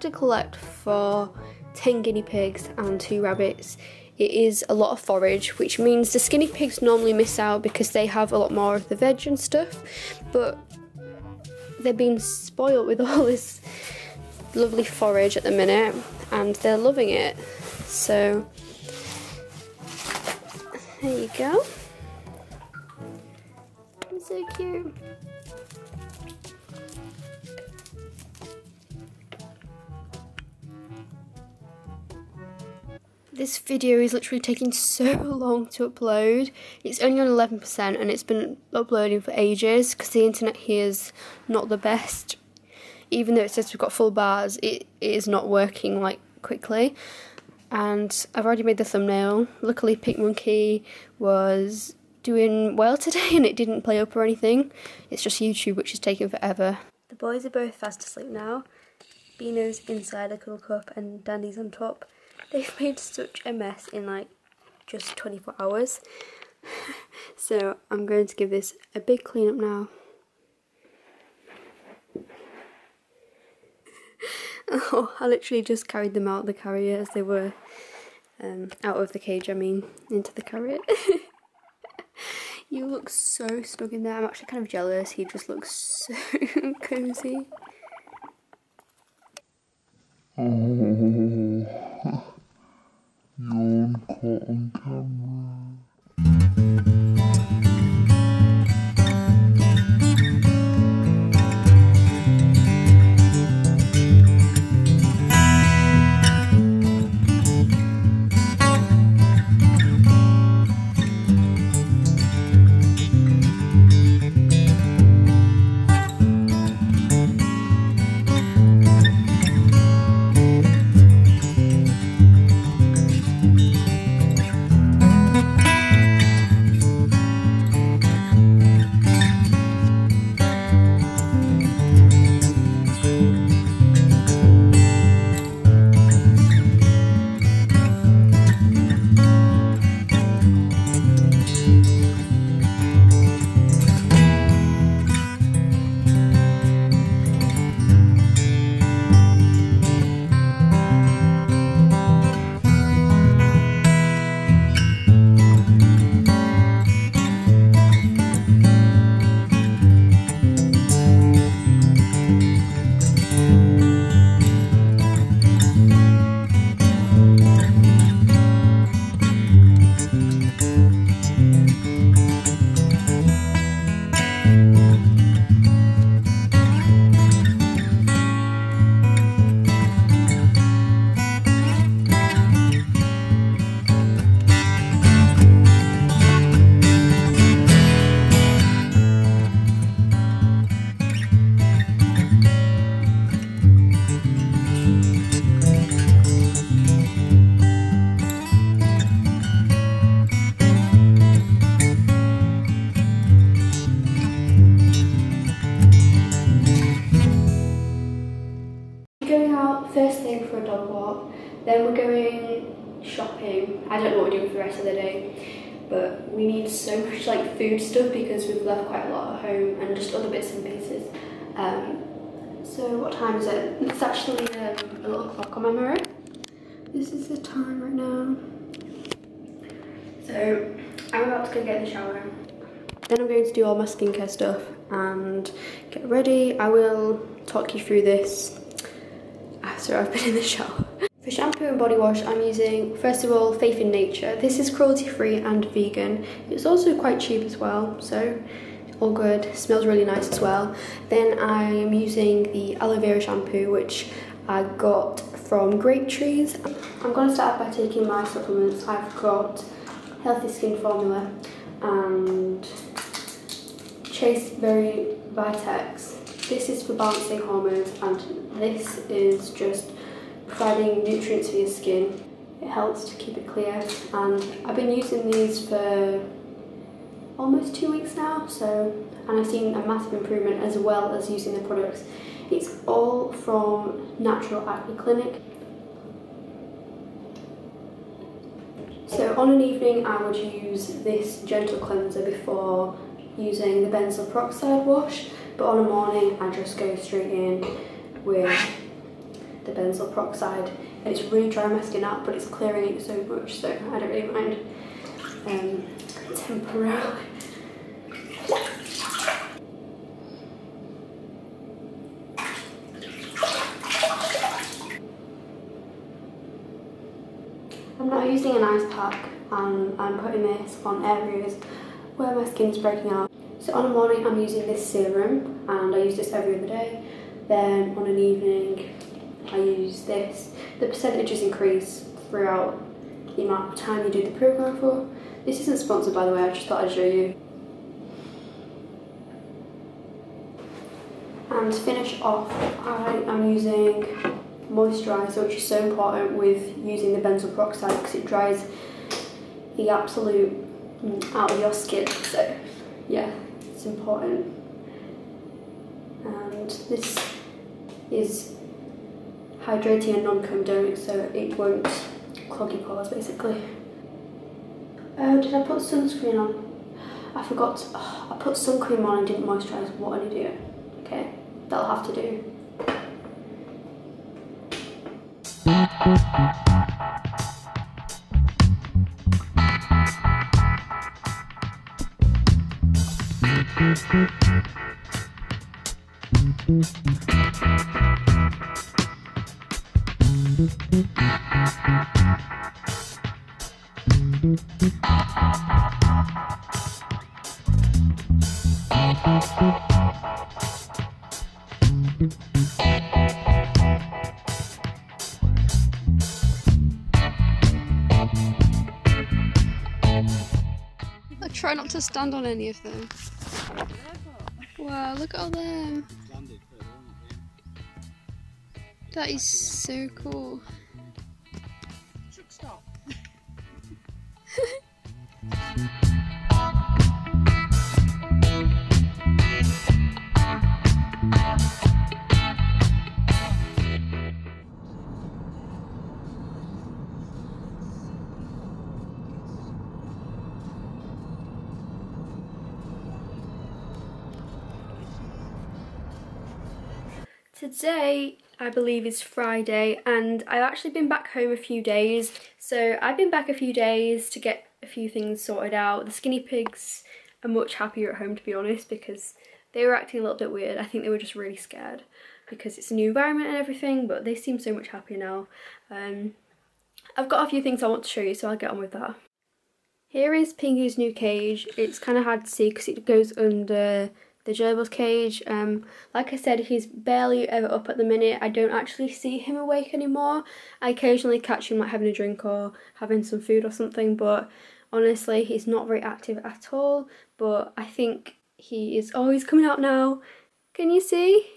to collect for 10 guinea pigs and 2 rabbits. It is a lot of forage, which means the skinny pigs normally miss out because they have a lot more of the veg and stuff, but they're being spoiled with all this lovely forage at the minute and they're loving it. So there you go. It's so cute. This video is literally taking so long to upload. It's only on 11% and it's been uploading for ages because the internet here is not the best. Even though it says we've got full bars, it is not working like quickly. And I've already made the thumbnail. Luckily Pink Monkey was doing well today and it didn't play up or anything. It's just YouTube, which is taking forever. The boys are both fast asleep now. Beano's inside a cuddle cup and Dandy's on top. They've made such a mess in like just 24 hours. So I'm going to give this a big clean up now. Oh, I literally just carried them out of the carrier as they were out of the cage, I mean, into the carrier. You look so snug in there. I'm actually kind of jealous. He just looks so cozy. Yawn caught on camera. First thing for a dog walk, then we're going shopping. I don't know what we're doing for the rest of the day, but we need so much like food stuff because we've left quite a lot at home and just other bits and pieces. So what time is it? It's actually a little clock on my mirror. This is the time right now. So I'm about to go get in the shower. Then I'm going to do all my skincare stuff and get ready. I will talk you through this after I've been in the shower. For shampoo and body wash, I'm using, first of all, Faith in Nature. This is cruelty-free and vegan. It's also quite cheap as well, so all good. Smells really nice as well. Then I'm using the aloe vera shampoo, which I got from Grape Trees. I'm going to start by taking my supplements. I've got Healthy Skin Formula and Chase Berry Vitex. This is for balancing hormones and this is just providing nutrients for your skin. It helps to keep it clear and I've been using these for almost 2 weeks now, and I've seen a massive improvement as well as using the products. It's all from Natural Acne Clinic. So on an evening I would use this gentle cleanser before using the benzoyl peroxide wash, but on a morning I just go straight in with the benzoyl peroxide, and it's really dry masking out, but it's clearing it so much, so I don't really mind temporarily. I'm now using an ice pack, and I'm putting this on areas where my skin is breaking out. So on a morning I'm using this serum, and I use this every other day. Then on an evening I use this. The percentages increase throughout the amount of time you do the program for. This isn't sponsored, by the way, I just thought I'd show you. And to finish off, I am using moisturiser, which is so important with using the benzoyl peroxide because it dries the absolute out of your skin. So yeah, it's important. And this is hydrating and non-comedonic, so it won't clog your pores basically. Oh, did I put sunscreen on? I forgot. I put sun cream on and didn't moisturise. What an idiot. Okay, that'll have to do. I try not to stand on any of them. Wow, look at all them. That is so cool. Stop. Today, I believe, is Friday, and I've actually been back home a few days. So I've been back a few days to get a few things sorted out. The skinny pigs are much happier at home, to be honest, because they were acting a little bit weird. I think they were just really scared because it's a new environment and everything, but they seem so much happier now. I've got a few things I want to show you, so I'll get on with that. Here is Pingu's new cage. It's kind of hard to see because it goes under the gerbil's cage. Like I said, he's barely ever up at the minute. I don't actually see him awake anymore. I occasionally catch him like having a drink or having some food or something, but honestly he's not very active at all. But I think he is, oh, he's coming out now. Can you see?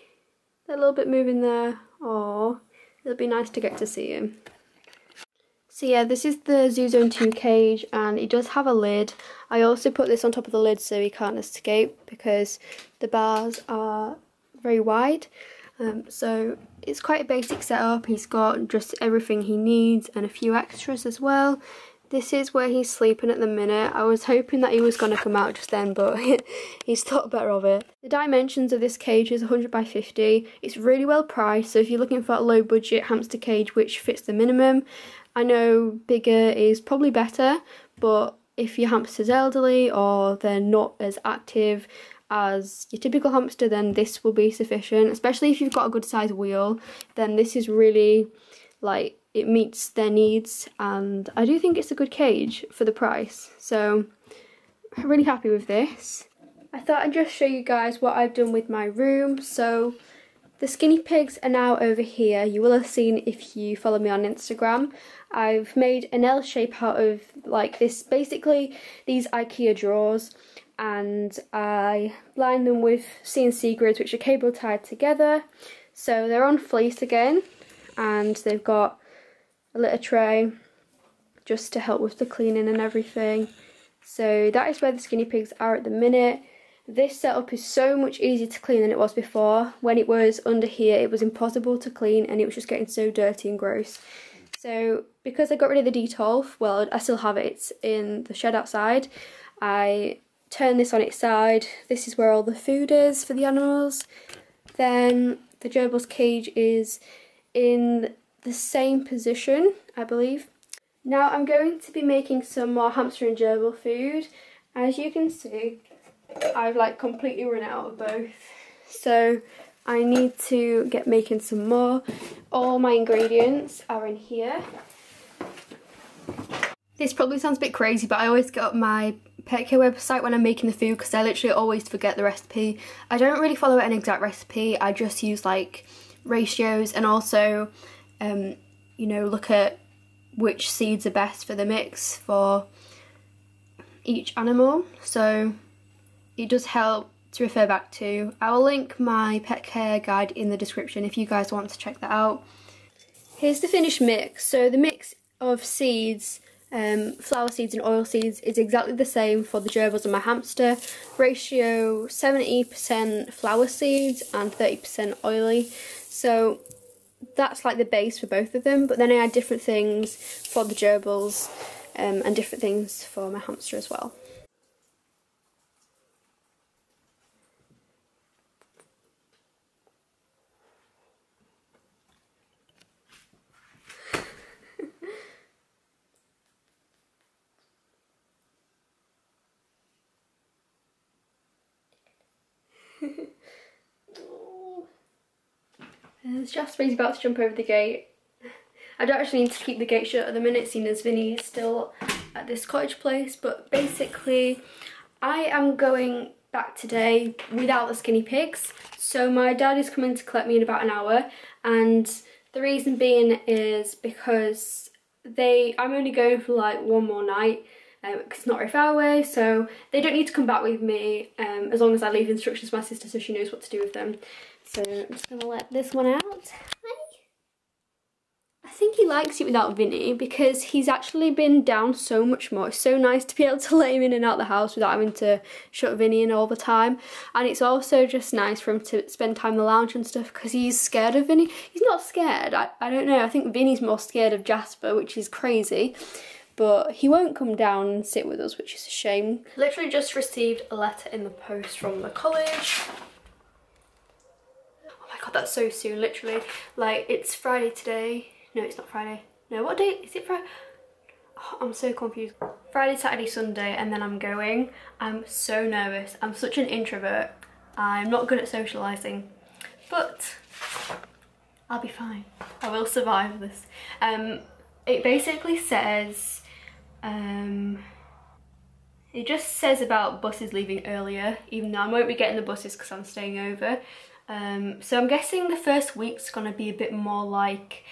That little bit moving there. Oh, it'll be nice to get to see him. So yeah, this is the Zoo Zone 2 cage, and it does have a lid. I also put this on top of the lid so he can't escape because the bars are very wide. So it's quite a basic setup. He's got just everything he needs and a few extras as well. This is where he's sleeping at the minute. I was hoping that he was going to come out just then, but he's thought better of it. The dimensions of this cage is 100 by 50. It's really well priced, so if you're looking for a low budget hamster cage which fits the minimum, I know bigger is probably better, but if your hamster's elderly or they're not as active as your typical hamster, then this will be sufficient. Especially if you've got a good size wheel, then this is really, like, it meets their needs, and I do think it's a good cage for the price. So I'm really happy with this. I thought I'd just show you guys what I've done with my room. So the skinny pigs are now over here. You will have seen if you follow me on Instagram. I've made an L shape out of like this, basically these IKEA drawers, and I lined them with CNC grids which are cable tied together. So they're on fleece again, and they've got a litter tray just to help with the cleaning and everything. So that is where the skinny pigs are at the minute. This setup is so much easier to clean than it was before. When it was under here, it was impossible to clean and it was just getting so dirty and gross. So because I got rid of the Detolf, well, I still have it, it's in the shed outside. I turn this on its side. This is where all the food is for the animals. Then the gerbil's cage is in the same position, I believe. Now I'm going to be making some more hamster and gerbil food. As you can see, I've like completely run out of both. So I need to get making some more. All my ingredients are in here. This probably sounds a bit crazy, but I always get up my pet care website when I'm making the food because I literally always forget the recipe. I don't really follow an exact recipe, I just use like ratios and also you know, look at which seeds are best for the mix for each animal. So it does help to refer back to. I will link my pet care guide in the description if you guys want to check that out. Here's the finished mix. So the mix of seeds, flower seeds and oil seeds is exactly the same for the gerbils and my hamster. Ratio 70% flower seeds and 30% oily. So that's like the base for both of them, but then I add different things for the gerbils and different things for my hamster as well. Jasper's about to jump over the gate. I don't actually need to keep the gate shut at the minute, seeing as Vinny is still at this cottage place, but basically I am going back today without the skinny pigs. So my dad is coming to collect me in about an hour, and the reason being is because I'm only going for like one more night because it's not very far away, so they don't need to come back with me as long as I leave instructions to my sister so she knows what to do with them. So I'm just going to let this one out. Hi. I think he likes it without Vinny because he's actually been down so much more. It's so nice to be able to let him in and out the house without having to shut Vinny in all the time. And it's also just nice for him to spend time in the lounge and stuff because he's scared of Vinny. He's not scared, I don't know. I think Vinny's more scared of Jasper, which is crazy. But he won't come down and sit with us, which is a shame. Literally just received a letter in the post from the college. God, that's so soon, literally. Like, it's Friday today. No, it's not Friday. No, what day? Is it Friday? Oh, I'm so confused. Friday, Saturday, Sunday, and then I'm going. I'm so nervous. I'm such an introvert. I'm not good at socialising. But I'll be fine. I will survive this. It basically says... it just says about buses leaving earlier, even though I won't be getting the buses because I'm staying over. So I'm guessing the first week's gonna be a bit more like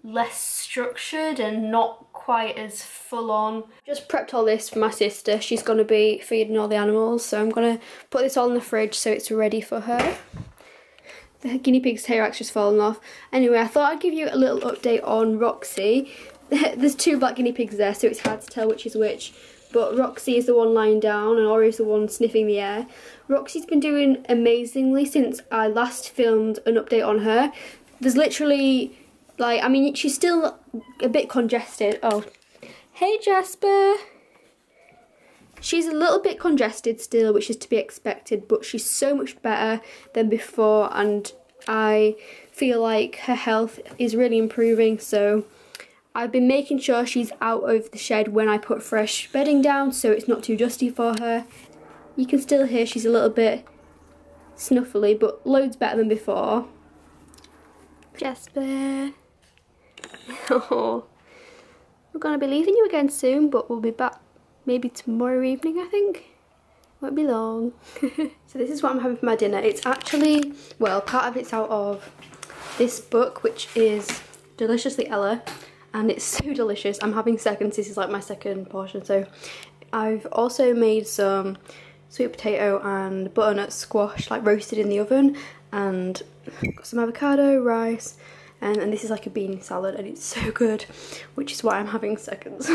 less structured and not quite as full on. Just prepped all this for my sister. She's gonna be feeding all the animals, so I'm gonna put this all in the fridge so it's ready for her. The guinea pig's hair actually just fallen off. Anyway, I thought I'd give you a little update on Roxy. There's two black guinea pigs there, so it's hard to tell which is which. But Roxy is the one lying down and Ori is the one sniffing the air. Roxy's been doing amazingly since I last filmed an update on her. There's literally, like, I mean, she's still a bit congested. Oh, hey Jasper. She's a little bit congested still, which is to be expected, but she's so much better than before and I feel like her health is really improving, so I've been making sure she's out of the shed when I put fresh bedding down so it's not too dusty for her. You can still hear she's a little bit snuffly, but loads better than before. Jasper. Oh, we're going to be leaving you again soon, but we'll be back maybe tomorrow evening, I think. Won't be long. So this is what I'm having for my dinner. It's actually, well, part of it's out of this book, which is Deliciously Ella. And it's so delicious. I'm having seconds. This is like my second portion. So I've also made some sweet potato and butternut squash, like roasted in the oven, and got some avocado, rice, and this is like a bean salad, and it's so good, which is why I'm having seconds.